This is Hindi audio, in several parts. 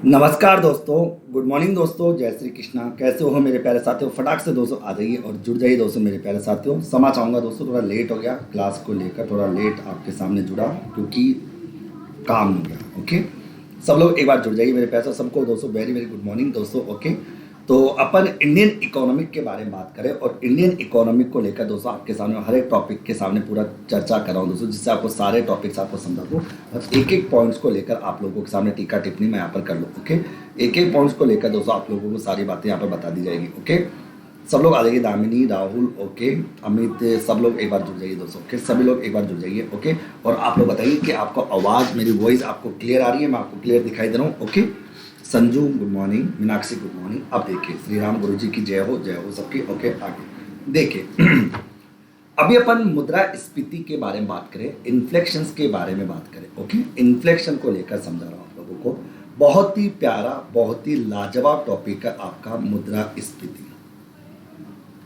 नमस्कार दोस्तों, गुड मॉर्निंग दोस्तों, जय श्री कृष्णा। कैसे हो मेरे प्यारे साथियों? फटाक से दोस्तों आ जाइए और जुड़ जाइए दोस्तों मेरे प्यारे साथियों। क्षमा चाहूँगा दोस्तों, थोड़ा लेट हो गया, क्लास को लेकर थोड़ा लेट आपके सामने जुड़ा क्योंकि काम हो गया। ओके, सब लोग एक बार जुड़ जाइए मेरे प्यारे साथियों। सबको दोस्तों वेरी वेरी गुड मॉर्निंग दोस्तों। ओके, तो अपन इंडियन इकोनॉमिक के बारे में बात करें और इंडियन इकोनॉमिक को लेकर दोस्तों आपके सामने हर एक टॉपिक के सामने पूरा चर्चा कर रहा हूँ दोस्तों, जिससे आपको सारे टॉपिक्स आपको समझा दूँ और एक एक पॉइंट्स को लेकर आप लोगों के सामने टीका टिप्पणी मैं यहाँ पर कर लूँ। ओके, एक एक पॉइंट्स को लेकर दोस्तों आप लोगों को सारी बातें यहाँ पर बता दी जाएगी। ओके, सब लोग आ जाइए, दामिनी, राहुल, ओके, अमित, सब लोग एक बार जुड़ जाइए दोस्तों। ओके, सभी लोग एक बार जुड़ जाइए। ओके, और आप लोग बताइए कि आपको आवाज़, मेरी वॉइस आपको क्लियर आ रही है? मैं आपको क्लियर दिखाई दे रहा हूँ? Okay, Sanju good morning, Meenakshi good morning. अब देखिए, श्री राम गुरु जी की जय हो सबकी। ओके, आगे देखिए अभी अपन मुद्रास्फीति के बारे में बात करें, इन्फ्लेक्शंस के बारे में बात करें। ओके, इन्फ्लेक्शन को लेकर समझा रहा हूँ आप लोगों को। बहुत ही प्यारा, बहुत ही लाजवाब टॉपिक है आपका मुद्रास्फीति।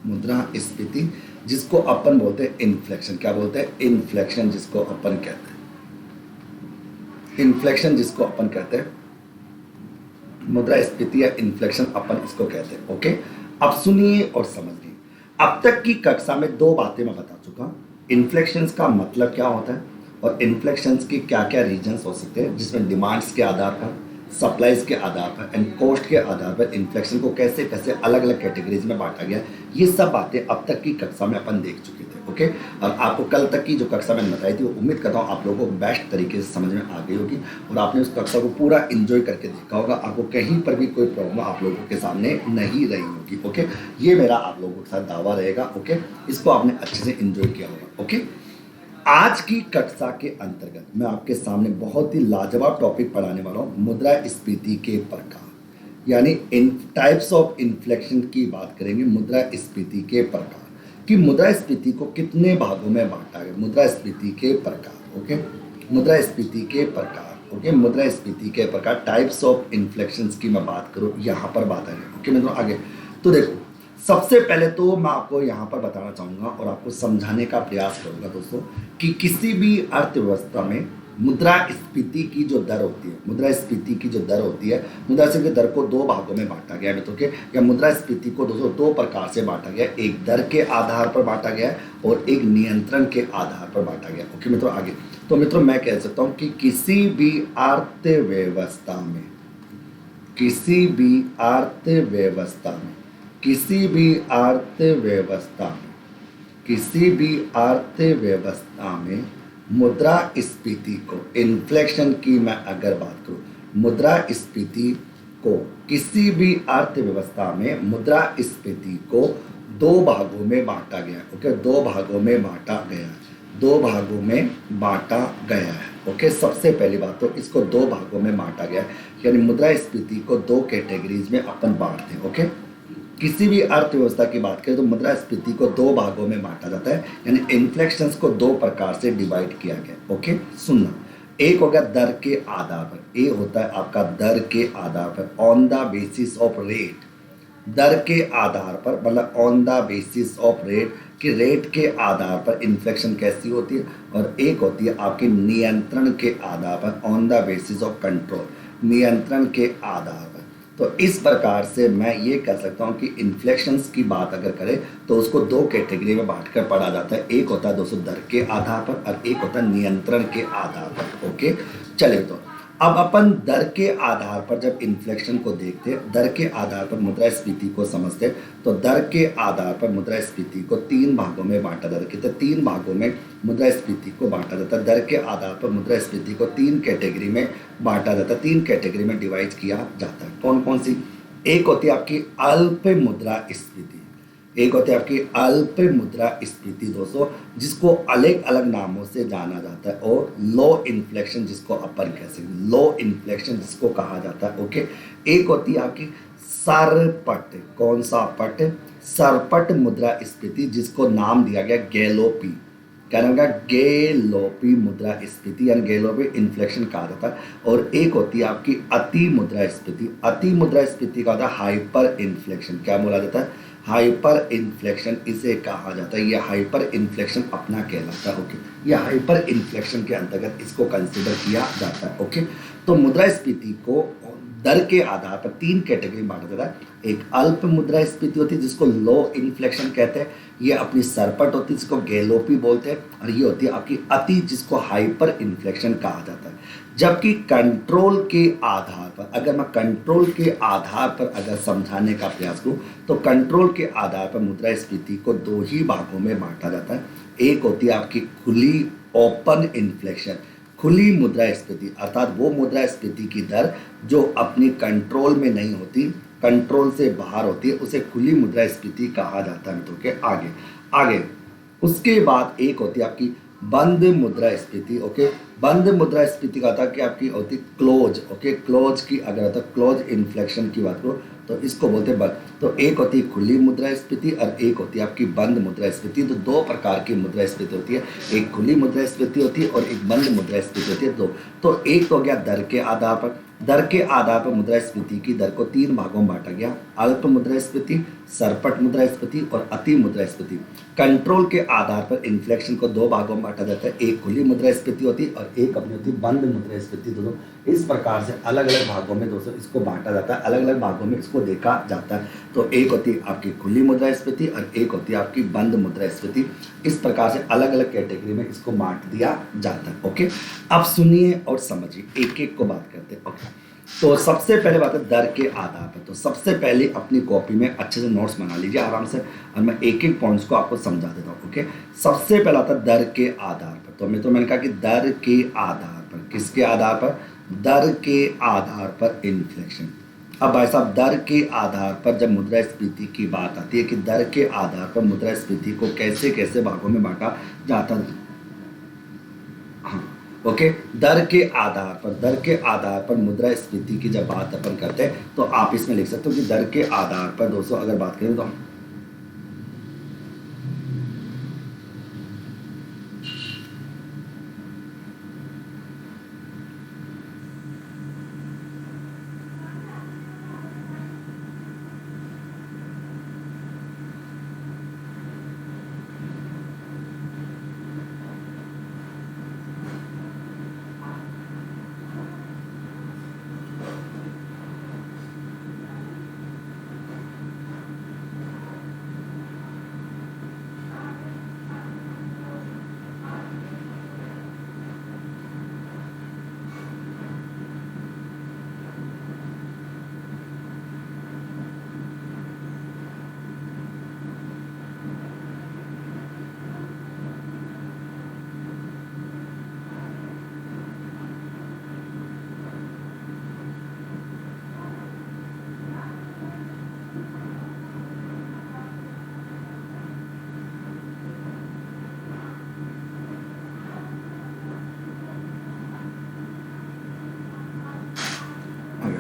मुद्रास्फीति जिसको अपन बोलते हैं इन्फ्लेक्शन। क्या बोलते हैं? इन्फ्लेक्शन जिसको अपन कहते हैं। इन्फ्लेक्शन जिसको अपन कहते हैं, मुद्रास्फीति या इन्फ्लेक्शन अपन इसको कहते हैं। ओके, अब सुनिए और समझिए। अब तक की कक्षा में दो बातें मैं बता चुका हूं। इन्फ्लेक्शन का मतलब क्या होता है और इन्फ्लेक्शन की क्या क्या रीजंस हो सकते हैं, जिसमें डिमांड्स के आधार पर, सप्लाईज के आधार पर एंड कॉस्ट के आधार पर इन्फ्लेक्शन को कैसे कैसे अलग अलग कैटेगरीज में बांटा गया। ये सब बातें अब तक की कक्षा में अपन देख चुके थे। ओके, और आपको कल तक की जो कक्षा मैंने बताई थी वो उम्मीद करता हूँ आप लोगों को बेस्ट तरीके से समझ में आ गई होगी और आपने उस कक्षा को पूरा एंजॉय करके देखा होगा। आपको कहीं पर भी कोई प्रॉब्लम आप लोगों के सामने नहीं रही होगी। ओके, ये मेरा आप लोगों के साथ दावा रहेगा। ओके, इसको आपने अच्छे से एंजॉय किया होगा। ओके, आज की कक्षा के अंतर्गत मैं आपके सामने बहुत ही लाजवाब टॉपिक पढ़ाने वाला हूँ, मुद्रास्फीति के प्रकार, यानी इन टाइप्स ऑफ इन्फ्लेक्शन की बात करेंगे। मुद्रास्फीति के प्रकार कि मुद्रास्फीति को कितने भागों में बांटा गया। मुद्रास्फीति के प्रकार। ओके, मुद्रास्फीति के प्रकार। ओके, मुद्रास्फीति के प्रकार, टाइप्स ऑफ इन्फ्लेक्शंस की मैं बात करूँ, यहाँ पर बात है। ओके मित्रों, आगे तो देखो, सबसे पहले तो मैं आपको यहाँ पर बताना चाहूँगा और आपको समझाने का प्रयास करूँगा दोस्तों कि किसी भी अर्थव्यवस्था में मुद्रास्फीति की जो दर होती है, मुद्रास्फीति की जो दर होती है, मुद्रास्फीति की दर को दो भागों में बांटा गया है मित्रों के, या मुद्रास्फीति को दोस्तों दो प्रकार से बांटा गया है। एक दर के आधार पर बांटा गया है और एक नियंत्रण के आधार पर बांटा गया। ओके मित्रों, आगे तो मित्रों मैं कह सकता हूँ कि किसी भी अर्थव्यवस्था में, किसी भी अर्थव्यवस्था में, किसी भी अर्थव्यवस्था में, किसी भी अर्थव्यवस्था में मुद्रास्फीति को, इन्फ्लेक्शन की मैं अगर बात करूं, मुद्रास्फीति को किसी भी अर्थव्यवस्था में मुद्रास्फीति को दो भागों में बांटा गया है। ओके, दो भागों में बांटा गया है, दो भागों में बांटा गया है। ओके, सबसे पहली बात तो इसको दो भागों में बांटा गया है, यानी मुद्रास्फीति को दो कैटेगरीज में अपन बांटते हैं। ओके, किसी भी अर्थव्यवस्था की बात करें तो मुद्रास्फीति को दो भागों में बांटा जाता है, यानी इन्फ्लेक्शंस को दो प्रकार से डिवाइड किया गया। ओके, सुनना, एक हो गया दर के आधार पर, ये होता है आपका दर के आधार पर, on the basis of rate. दर के आधार पर मतलब on the basis of rate, कि रेट के आधार पर इन्फ्लेक्शन कैसी होती है, और एक होती है आपकी नियंत्रण के आधार पर, on the basis of control, नियंत्रण के आधार पर। तो इस प्रकार से मैं ये कह सकता हूँ कि इन्फ्लेक्शंस की बात अगर करें तो उसको दो कैटेगरी में बांटकर पढ़ा जाता है। एक होता है दोस्तों दर के आधार पर और एक होता है नियंत्रण के आधार पर। ओके, चलिए तो अब अपन दर के आधार पर जब इन्फ्लेक्शन को देखते हैं, दर के आधार पर मुद्रास्फीति को समझते हैं, तो दर के आधार पर मुद्रास्फीति को तीन भागों में बांटा जाता है। तीन भागों में मुद्रास्फीति को बांटा जाता है। दर के आधार पर मुद्रास्फीति को तीन कैटेगरी में बांटा जाता है, तीन कैटेगरी में डिवाइड किया जाता है। कौन कौन सी? एक होती है आपकी अल्प मुद्रास्फीति, एक होती है आपकी अल्प मुद्रास्फीति दोस्तों, जिसको अलग अलग नामों से जाना जाता है, और लो इन्फ्लेक्शन जिसको अपन कह सकते हैं, लो इन्फ्लेक्शन जिसको कहा जाता है। ओके, एक होती है आपकी सरपट, कौन सा पट? सरपट मुद्रास्फीति, जिसको नाम दिया गया गैलोपी, क्या नाम का? गैलोपी मुद्रास्फीति, यानी गैलोपी इन्फ्लेक्शन कहा जाता है। और एक होती है आपकी अति मुद्रास्फीति, अति मुद्रास्फीति का होता है हाइपर इन्फ्लेक्शन। क्या बोला जाता है? हाइपर इन्फ्लेक्शन इसे कहा जाता है। यह हाइपर इन्फ्लेक्शन अपना कहलाता है। ओके, यह हाइपर इन्फ्लेक्शन के अंतर्गत इसको कंसिडर किया जाता है। ओके, तो मुद्रास्फीति को दर के आधार पर तीन कैटेगरी में बांटा जाता है। एक अल्प मुद्रास्फीति होती है जिसको लो इन्फ्लेशन कहते हैं, ये अपनी सरपट होती है जिसको गैलोपी बोलते हैं, और ये होती है आपकी अति जिसको हाइपर इन्फ्लेशन कहा जाता है। जबकि कंट्रोल के आधार पर, अगर मैं कंट्रोल के आधार पर अगर समझाने का प्रयास करूं तो कंट्रोल के आधार पर मुद्रास्फीति को दो ही भागों में बांटा जाता है। एक होती है आपकी खुली ओपन इन्फ्लेशन, खुली मुद्रास्फीति अर्थात वो मुद्रास्फीति की दर जो अपनी कंट्रोल में नहीं होती, कंट्रोल से बाहर होती है, उसे खुली मुद्रास्फीति कहा जाता है मित्रों के। आगे आगे उसके बाद एक होती है आपकी बंद मुद्रास्फीति। ओके, बंद मुद्रास्फीति का था कि आपकी होती क्लोज। ओके, क्लोज की अगर होता क्लोज इन्फ्लेशन की बात करो तो इसको बोलते हैं बंद। तो एक होती है खुली मुद्रास्फीति और एक होती है आपकी बंद मुद्रास्फीति। तो दो प्रकार की मुद्रास्फीति होती है, एक खुली मुद्रास्फीति होती है और एक बंद मुद्रास्फीति होती है। तो एक तो हो गया दर के आधार पर। दर के आधार पर मुद्रास्फीति की दर को तीन भागों में बांटा गया, अल्प मुद्रास्फीति, सरपट मुद्रास्फीति और अति मुद्रास्फीति। कंट्रोल के आधार पर इन्फ्लेशन को दो भागों में बांटा जाता है, एक खुली मुद्रास्फीति होती है और एक अपनी होती है बंद मुद्रास्फीति। दोनों इस प्रकार से अलग अलग भागों में दोस्तों इसको बांटा जाता है, अलग अलग भागों में इसको देखा जाता है। तो एक होती है आपकी खुली मुद्रास्फीति और एक होती है आपकी बंद मुद्रास्फीति। इस प्रकार से अलग अलग कैटेगरी में इसको बांट दिया जाता है। ओके, अब सुनिए और समझिए, एक एक को बात करते हैं। ओके, तो सबसे पहले बात है दर के आधार पर। तो सबसे पहले अपनी कॉपी में अच्छे से नोट्स बना लीजिए आराम से, और मैं एक एक पॉइंट्स को आपको समझा देता हूँ। ओके, सबसे पहला आता है दर के आधार पर। तो मैंने कहा कि दर के आधार पर, किसके आधार पर? दर के आधार पर इन्फ्लेशन। अब भाई साहब, दर के आधार पर जब मुद्रास्फीति की बात आती है कि दर के आधार पर मुद्रास्फीति को कैसे कैसे भागों में बांटा जाता है। हाँ, ओके, दर के आधार पर मुद्रास्फीति की जब बात अपन करते हैं तो आप इसमें लिख सकते हो कि दर के आधार पर दोस्तों अगर बात करें तो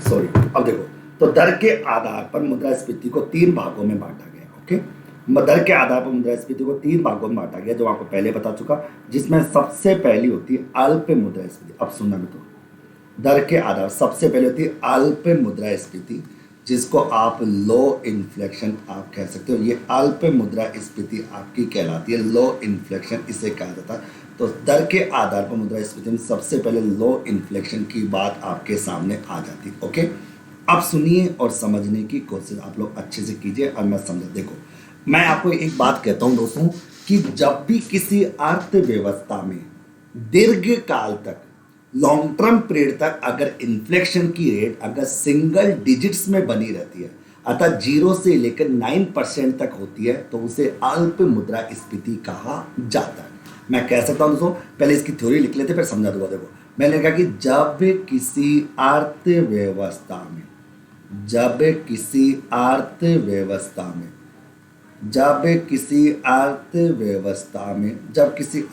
सॉरी, अब देखो, तो दर के आधार पर मुद्रास्फीति को तीन भागों में बांटा गया। ओके, दर के आधार पर मुद्रास्फीति को तीन भागों में बांटा गया जो आपको पहले बता चुका, जिसमें सबसे पहली होती है अल्प मुद्रास्फीति। अब सुनना मित्रों, दर के आधार सबसे पहले होती है अल्प मुद्रास्फीति, जिसको आप लो इन्फ्लेशन आप कह सकते हो। ये अल्प मुद्रास्फीति आपकी कहलाती है, लो इन्फ्लेशन इसे कहा जाता है। तो दर के आधार पर मुद्रास्फीति में सबसे पहले लो इन्फ्लेशन की बात आपके सामने आ जाती है। ओके, अब सुनिए और समझने की कोशिश आप लोग अच्छे से कीजिए और मैं समझा। देखो, मैं आपको एक बात कहता हूं दोस्तों कि जब भी किसी अर्थव्यवस्था में दीर्घ काल तक, लॉन्ग टर्म पीरियड तक अगर इन्फ्लेशन की रेट अगर सिंगल डिजिट्स में बनी रहती है, अर्थात 0 से लेकर 9% तक होती है, तो उसे अल्प मुद्रास्फीति कहा जाता है। मैं कह सकता हूं दोस्तों, पहले इसकी थ्योरी लिख लेते फिर समझा दूंगा। देखो, मैंने कहा कि जब किसी अर्थव्यवस्था में जब किसी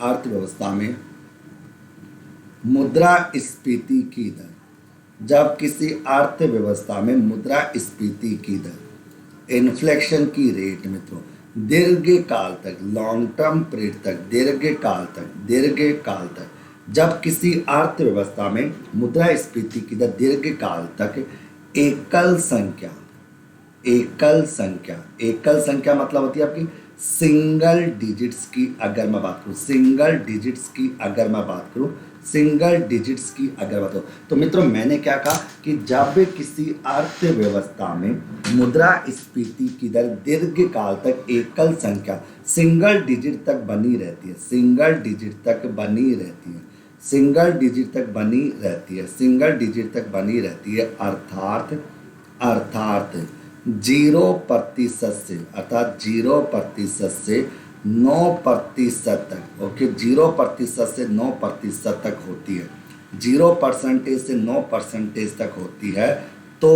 अर्थव्यवस्था में मुद्रास्फीति की दर, इन्फ्लेशन की रेट मित्रों, दीर्घ काल तक, लॉन्ग टर्म पीरियड तक, दीर्घ काल तक जब किसी अर्थव्यवस्था में मुद्रास्फीति की दर दीर्घ काल तक एकल संख्या मतलब होती है आपकी सिंगल डिजिट्स की अगर मैं बात करूं, सिंगल डिजिट्स की अगर बात हो तो मित्रों मैंने क्या कहा कि जब भी किसी अर्थव्यवस्था में मुद्रास्फीति की दर दीर्घकाल तक एकल संख्या सिंगल डिजिट तक बनी रहती है, सिंगल डिजिट तक बनी रहती है, सिंगल डिजिट तक बनी रहती है, सिंगल डिजिट तक बनी रहती है, अर्थात अर्थात 0% से, अर्थात 0% से 9% तक, ओके, 0% से 9% तक होती है, 0% से 9% तक होती है, तो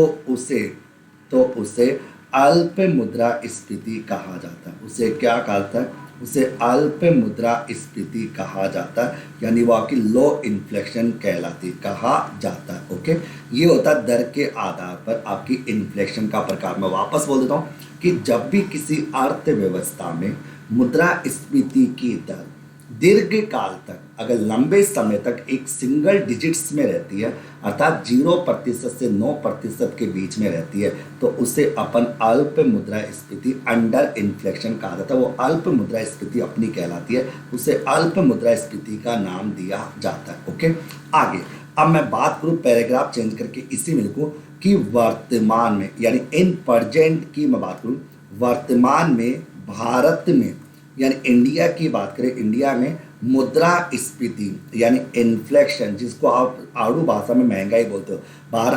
उसे अल्प मुद्रास्फीति कहा जाता है। उसे क्या कहता है? उसे अल्प मुद्रास्फीति कहा जाता है, यानी वो आपकी लो इन्फ्लेशन कहलाती कहा जाता है। ओके, ये होता है दर के आधार पर आपकी इन्फ्लेशन का प्रकार। मैं वापस बोल देता हूँ कि जब भी किसी अर्थव्यवस्था में मुद्रास्फीति की दर दीर्घकाल तक अगर लंबे समय तक एक सिंगल डिजिट्स में रहती है, अर्थात 0% से 9% के बीच में रहती है, तो उसे अपन अल्प मुद्रास्फीति अंडर इन्फ्लेशन कहा जाता है। वो अल्प मुद्रास्फीति अपनी कहलाती है, उसे अल्प मुद्रास्फीति का नाम दिया जाता है। ओके, आगे अब मैं बात करूँ पैराग्राफ चेंज करके इसी में लिखूँ कि वर्तमान में, यानी इन प्रेजेंट की मैं बात करूँ, वर्तमान में भारत में यानी इंडिया की बात करें, इंडिया में मुद्रास्फीति यानी इन्फ्लेशन, जिसको आप आड़ू भाषा में महंगाई बोलते हो,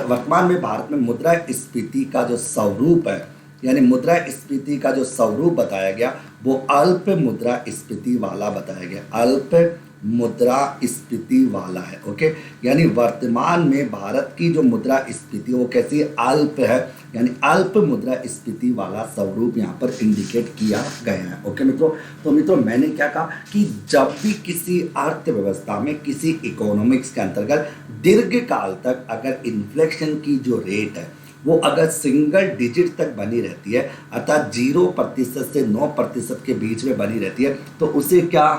वर्तमान में भारत में मुद्रास्फीति का जो स्वरूप है, यानी मुद्रास्फीति का जो स्वरूप बताया गया वो अल्प मुद्रास्फीति वाला बताया गया, अल्प मुद्रास्फीति वाला है। ओके, यानी वर्तमान में भारत की जो मुद्रास्फीति वो कैसी अल्प है, यानी अल्प मुद्रास्फीति वाला स्वरूप यहाँ पर इंडिकेट किया गया है। ओके मित्रों, तो मित्रों मैंने क्या कहा कि जब भी किसी अर्थव्यवस्था में, किसी इकोनॉमिक्स के अंतर्गत दीर्घकाल तक अगर इन्फ्लेशन की जो रेट है वो अगर सिंगल डिजिट तक बनी रहती है, अर्थात 0% से 9% के बीच में बनी रहती है, तो उसे क्या,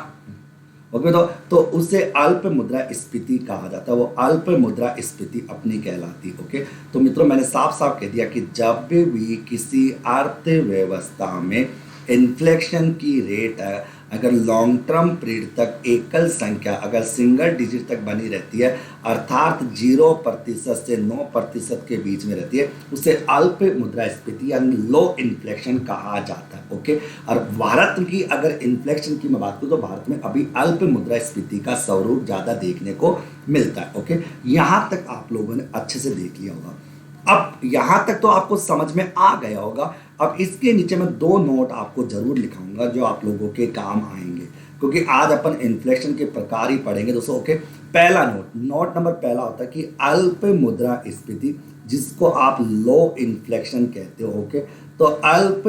ओके, तो उसे अल्प मुद्रास्फीति कहा जाता है, वो अल्प मुद्रास्फीति अपनी कहलाती। ओके, तो मित्रों मैंने साफ साफ कह दिया कि जब भी किसी अर्थव्यवस्था में इन्फ्लेशन की रेट है अगर लॉन्ग टर्म पीरियड तक एकल संख्या अगर सिंगल डिजिट तक बनी रहती है, अर्थात 0% से 9% के बीच में रहती है, उसे अल्प मुद्रास्फीति यानी लो इन्फ्लेशन कहा जाता है। ओके, और भारत की अगर इन्फ्लेशन की मैं बात करूँ तो भारत में अभी अल्प मुद्रास्फीति का स्वरूप ज़्यादा देखने को मिलता है। ओके, यहाँ तक आप लोगों ने अच्छे से देख लिया होगा। अब यहाँ तक तो आपको समझ में आ गया होगा। अब इसके नीचे मैं 2 नोट आपको जरूर लिखाऊंगा जो आप लोगों के काम आएंगे, क्योंकि आज अपन इन्फ्लेशन के प्रकार ही पढ़ेंगे दोस्तों। ओके, पहला नोट नंबर पहला होता है कि अल्प मुद्रास्फीति, जिसको आप लो इन्फ्लेशन कहते हो। ओके, तो अल्प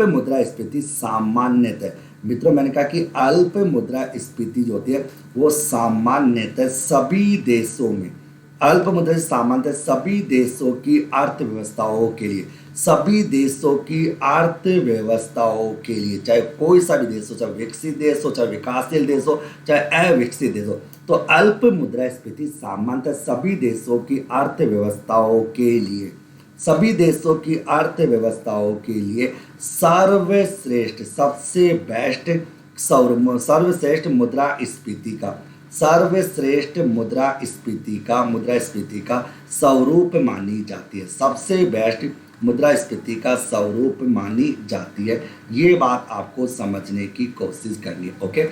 मुद्रास्फीति सामान्यतः, मित्रों मैंने कहा कि अल्प मुद्रास्फीति जो होती है वो सामान्यतः सभी देशों में, अल्प मुद्रास्फीति सामान्यतः सभी देशों की अर्थव्यवस्थाओं के लिए, सभी देशों की अर्थव्यवस्थाओं के लिए, चाहे कोई सा भी देश हो, चाहे विकसित देश हो, चाहे विकासशील देश हो, चाहे अविकसित देश हो, तो अल्प मुद्रास्फीति सामान्यतः सभी देशों की अर्थव्यवस्थाओं के लिए, सभी देशों की अर्थव्यवस्थाओं के लिए सर्वश्रेष्ठ, सबसे बेस्ट, सर्वश्रेष्ठ मुद्रास्फीति का स्वरूप मानी जाती है, सबसे बेस्ट मुद्रास्फीति का स्वरूप मानी जाती है। ये बात आपको समझने की कोशिश करनी है। ओके,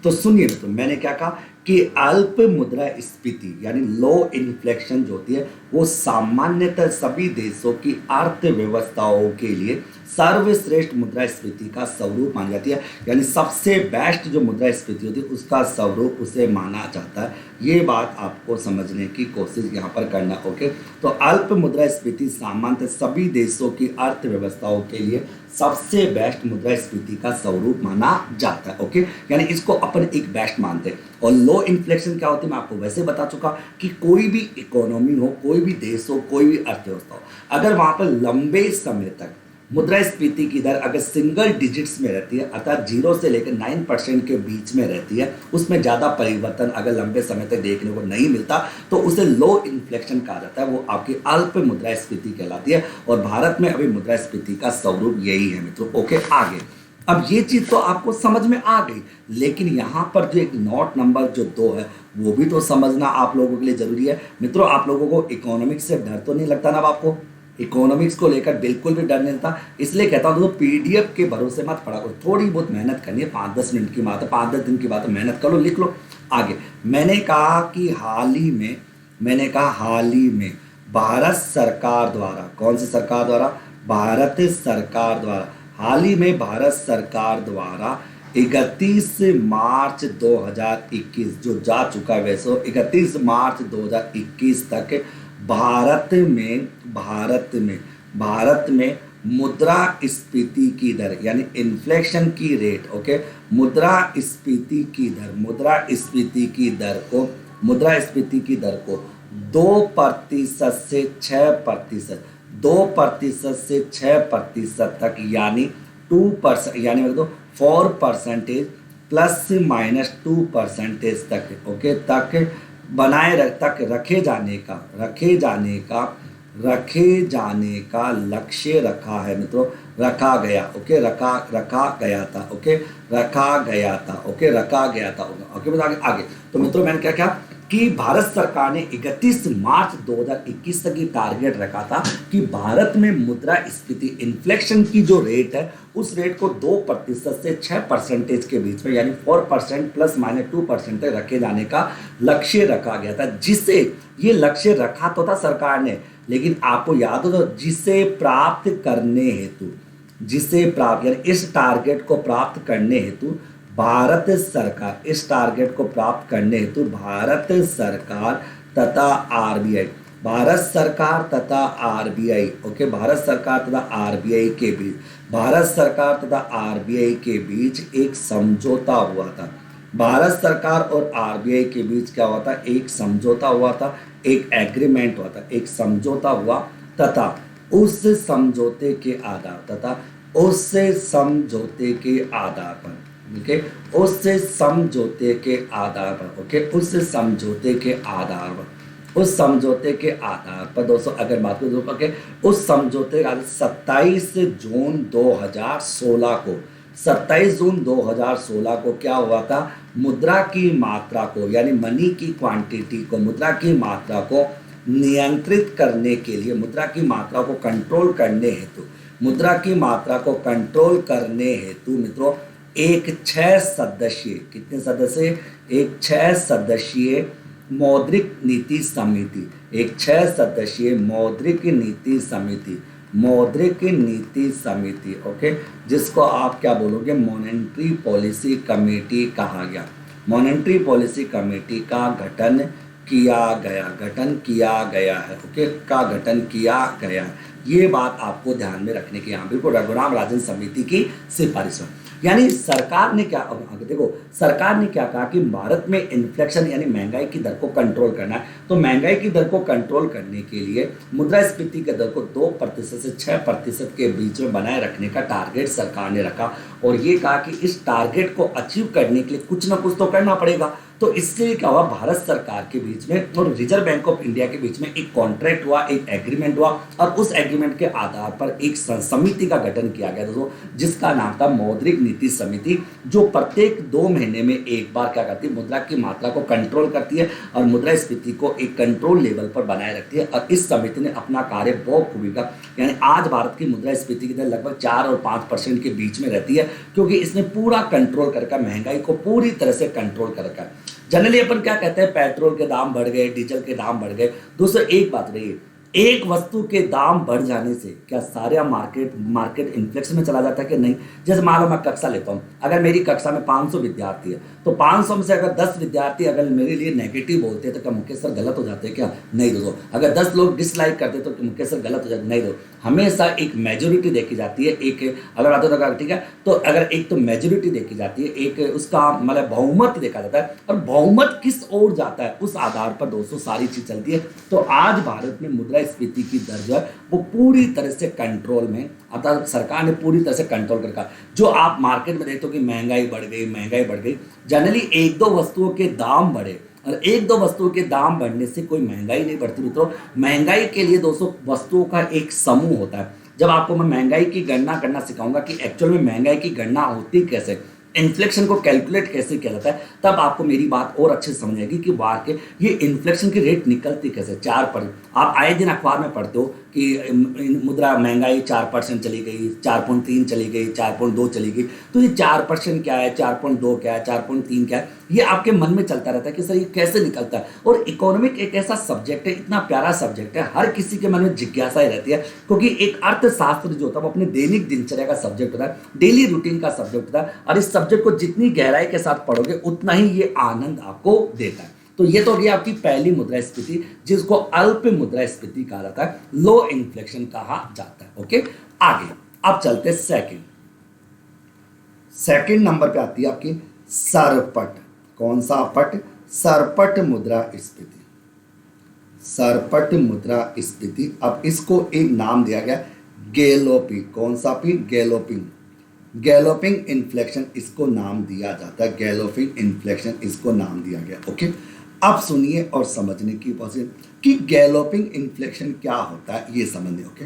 तो सुनिए, तो मैंने क्या कहा कि अल्प मुद्रास्फीति यानी लो इन्फ्लेशन जो होती है वो सामान्यतः सभी देशों की अर्थव्यवस्थाओं के लिए सर्वश्रेष्ठ मुद्रास्फीति का स्वरूप मानी जाती है, यानी सबसे बेस्ट जो मुद्रास्फीति होती है उसका स्वरूप उसे माना जाता है। ये बात आपको समझने की कोशिश यहाँ पर करना। ओके, तो अल्प मुद्रास्फीति सामान्यतः सभी देशों की अर्थव्यवस्थाओं के लिए सबसे बेस्ट मुद्रास्फीति का स्वरूप माना जाता है। ओके, यानी इसको अपन एक बेस्ट मानते हैं। और लो इन्फ्लेशन क्या होती है मैं आपको वैसे बता चुका कि कोई भी इकोनॉमी हो, कोई भी देश हो, कोई भी अर्थव्यवस्था हो, अगर वहाँ पर लंबे समय तक मुद्रास्फीति की दर अगर सिंगल डिजिट्स में रहती है, अर्थात 0 से लेकर 9% के बीच में रहती है, उसमें ज़्यादा परिवर्तन अगर लंबे समय तक देखने को नहीं मिलता, तो उसे लो इन्फ्लेशन कहा जाता है, वो आपकी अल्प मुद्रास्फीति कहलाती है। और भारत में अभी मुद्रास्फीति का स्वरूप यही है मित्रों। ओके, आगे अब ये चीज तो आपको समझ में आ गई, लेकिन यहाँ पर जो एक नॉट नंबर जो 2 है वो भी तो समझना आप लोगों के लिए जरूरी है। मित्रों, आप लोगों को इकोनॉमिक्स से डर तो नहीं लगता ना? अब आपको इकोनॉमिक्स को लेकर बिल्कुल भी डर नहीं लगता, इसलिए कहता हूँ दोस्तों पीडीएफ के भरोसे मत पड़ा करो, थोड़ी बहुत मेहनत करनी है, 5-10 मिनट की बात है, 5-10 दिन की बात है, मेहनत कर लो, लिख लो आगे। मैंने कहा कि हाल ही में भारत सरकार द्वारा, कौन सी सरकार द्वारा? भारत सरकार द्वारा, हाल ही में भारत सरकार द्वारा 31 मार्च 2021 जो जा चुका है, वैसे 31 मार्च 2021 तक भारत में मुद्रास्फीति की दर यानी इन्फ्लेशन की रेट, ओके, मुद्रास्फीति की दर को 2% से 6%, 2% से 6% तक यानी 2%, यानी मतलब 4% प्लस माइनस 2% तक, ओके, तक रखे जाने का लक्ष्य रखा है मित्रों, रखा गया था, ओके बताइए आगे। तो मित्रों मैंने क्या कि भारत सरकार ने 31 मार्च 2021 तक ये टारगेट रखा था कि भारत में मुद्रास्फीति इन्फ्लेशन की जो रेट है उस रेट को 2% से 6% के बीच में यानी 4% प्लस माइनस 2% तक रखे जाने का लक्ष्य रखा गया था, जिसे ये लक्ष्य रखा तो था सरकार ने, लेकिन आपको याद हो तो जिसे प्राप्त यानी इस टारगेट को प्राप्त करने हेतु भारत सरकार तथा आरबीआई, ओके, भारत सरकार तथा आरबीआई के बीच एक समझौता हुआ था। भारत सरकार और आरबीआई के बीच क्या हुआ था? एक समझौता हुआ था, एक एग्रीमेंट हुआ था, एक समझौता हुआ तथा उस समझौते के आधार पर उस समझौते के आधार पर दोस्तों अगर बात करें उस समझौते का 27 जून 2016 को क्या हुआ था? मुद्रा की मात्रा को यानी मनी की क्वांटिटी को, मुद्रा की मात्रा को नियंत्रित करने के लिए, मुद्रा की मात्रा को कंट्रोल करने हेतु मित्रों एक 6 सदस्यीय मौद्रिक नीति समिति, ओके, जिसको आप क्या बोलोगे? मॉनेटरी पॉलिसी कमेटी कहा गया। मॉनेटरी पॉलिसी कमेटी का गठन किया गया है। ये बात आपको ध्यान में रखने की, यहाँ बिल्कुल रघुराम राजन समिति की सिफारिश है। यानी सरकार ने क्या, देखो सरकार ने क्या कहा कि भारत में इन्फ्लेशन यानी महंगाई की दर को कंट्रोल करना है, तो महंगाई की दर को कंट्रोल करने के लिए मुद्रास्फीति की दर को 2% से 6% के बीच में बनाए रखने का टारगेट सरकार ने रखा, और ये कहा कि इस टारगेट को अचीव करने के लिए कुछ ना कुछ तो करना पड़ेगा। तो इसलिए क्या हुआ, भारत सरकार के बीच में और रिजर्व बैंक ऑफ इंडिया के बीच में एक कॉन्ट्रैक्ट हुआ, एक एग्रीमेंट हुआ, और उस एग्रीमेंट के आधार पर एक समिति का गठन किया गया दोस्तों, जिसका नाम था मौद्रिक नीति समिति, जो प्रत्येक 2 महीने में एक बार क्या करती है? मुद्रा की मात्रा को कंट्रोल करती है और मुद्रास्फीति को एक कंट्रोल लेवल पर बनाए रखती है। और इस समिति ने अपना कार्य बहुत खूबी का, यानी आज भारत की मुद्रास्फीति की दर लगभग 4 और 5% के बीच में रहती है, क्योंकि इसने पूरा कंट्रोल करके महंगाई को पूरी तरह से कंट्रोल कर रखा है। जनरली अपन क्या कहते हैं? पेट्रोल के दाम बढ़ गए, डीजल के दाम बढ़ गए। दोस्तों एक बात रही, एक वस्तु के दाम बढ़ जाने से क्या सारा मार्केट इन्फ्लेशन में चला जाता है कि नहीं? जैसे मान लो मैं कक्षा लेता हूँ, अगर मेरी कक्षा में 500 विद्यार्थी है, तो 500 में से अगर 10 विद्यार्थी अगर मेरे लिए नेगेटिव बोलते हैं तो क्या मुकेश सर गलत हो जाते हैं क्या? नहीं दोस्तों। अगर 10 लोग डिसलाइक करते तो मुकेश सर गलत हो जाते? नहीं दोस्तों। हमेशा एक मेजोरिटी देखी जाती है, एक अगर आता है ठीक है, तो अगर एक तो मेजोरिटी देखी जाती है, एक उसका मतलब बहुमत देखा जाता है, और बहुमत किस ओर जाता है उस आधार पर दोस्तों सारी चीज चलती है। तो आज भारत में मुद्रास्फीति की दर जो है वो पूरी तरह से कंट्रोल में, अर्थात सरकार ने पूरी तरह से कंट्रोल कर रखा। जो आप मार्केट में देखते हो कि महंगाई बढ़ गई, जनरली 1-2 वस्तुओं के दाम बढ़े, और 1-2 वस्तुओं के दाम बढ़ने से कोई महंगाई नहीं बढ़ती मित्रों। महंगाई के लिए दोस्तों वस्तुओं का एक समूह होता है, जब आपको मैं महंगाई की गणना करना सिखाऊंगा कि एक्चुअल में महंगाई की गणना होती कैसे, इन्फ्लेक्शन को कैलकुलेट कैसे किया जाता है, तब आपको मेरी बात और अच्छे से समझ आएगी कि वाकई ये इन्फ्लेक्शन की रेट निकलती कैसे। 4%, आप आए दिन अखबार में पढ़ते हो कि मुद्रा महंगाई 4% चली गई, 4.3 चली गई, 4.2 चली गई। तो ये 4% क्या है, 4.2 क्या है, 4.3 क्या है, ये आपके मन में चलता रहता है कि सर ये कैसे निकलता है। और इकोनॉमिक एक ऐसा सब्जेक्ट है, इतना प्यारा सब्जेक्ट है, हर किसी के मन में जिज्ञासा ही रहती है, क्योंकि एक अर्थशास्त्र जो होता है वो अपने दैनिक दिनचर्या का सब्जेक्ट होता है, डेली रूटीन का सब्जेक्ट होता है, और इस सब्जेक्ट को जितनी गहराई के साथ पढ़ोगे उतना ही ये आनंद आपको देता है। तो ये तो होगी आपकी पहली मुद्रास्फीति, जिसको अल्प मुद्रास्फीति कहा जाता है, लो इन्फ्लेशन कहा जाता है। ओके, आगे अब चलते सेकंड नंबर पे आती है आपकी सरपट। कौन सा पट? सरपट मुद्रास्फीति। सरपट मुद्रास्फीति। अब इसको एक नाम दिया गया गैलोपिंग। कौन सा पी? गैलोपिंग। गैलोपिंग इन्फ्लेक्शन इसको नाम दिया जाता है, गैलोपिंग इन्फ्लेक्शन इसको नाम दिया गया। ओके, अब सुनिए और समझने की कोशिश कि गैलोपिंग इन्फ्लेक्शन क्या होता है ये समझने। ओके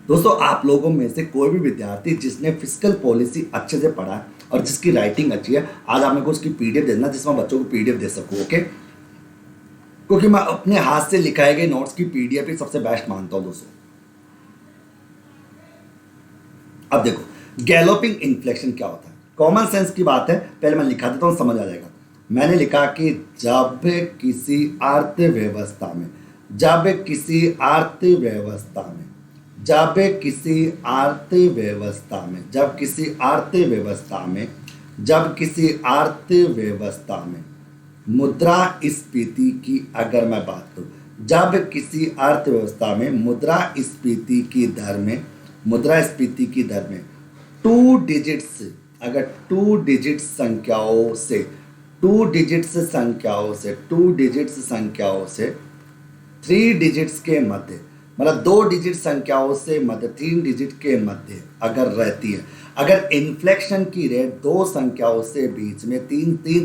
दोस्तों, आप लोगों में से कोई भी विद्यार्थी जिसने फिस्कल पॉलिसी अच्छे से पढ़ा है और जिसकी राइटिंग अच्छी है, आज आप मेरे को उसकी पीडीएफ देना जिसमें बच्चों को पीडीएफ दे सकूं। ओके, क्योंकि मैं अपने हाथ से लिखाए गए नोट्स की पीडीएफ ही सबसे बेस्ट मानता हूं दोस्तों। अब देखो, गैलोपिंग इन्फ्लेक्शन क्या होता है, कॉमन सेंस की बात है, पहले मैं लिखा देता हूं, समझ आ जाएगा। मैंने लिखा कि जब किसी अर्थव्यवस्था में जब किसी अर्थव्यवस्था में जब किसी अर्थव्यवस्था में जब किसी अर्थव्यवस्था में जब किसी अर्थव्यवस्था में मुद्रास्फीति की अगर मैं बात करूं, जब किसी अर्थव्यवस्था में मुद्रास्फीति की दर में 2 डिजिट्स, अगर 2 डिजिट संख्याओं से 2 डिजिट्स संख्याओं से 3 डिजिट्स के मध्य, मतलब 2 डिजिट संख्याओं से मध्य 3 डिजिट के मध्य अगर रहती है, अगर इन्फ्लेक्शन की रेट 2 संख्याओं से बीच में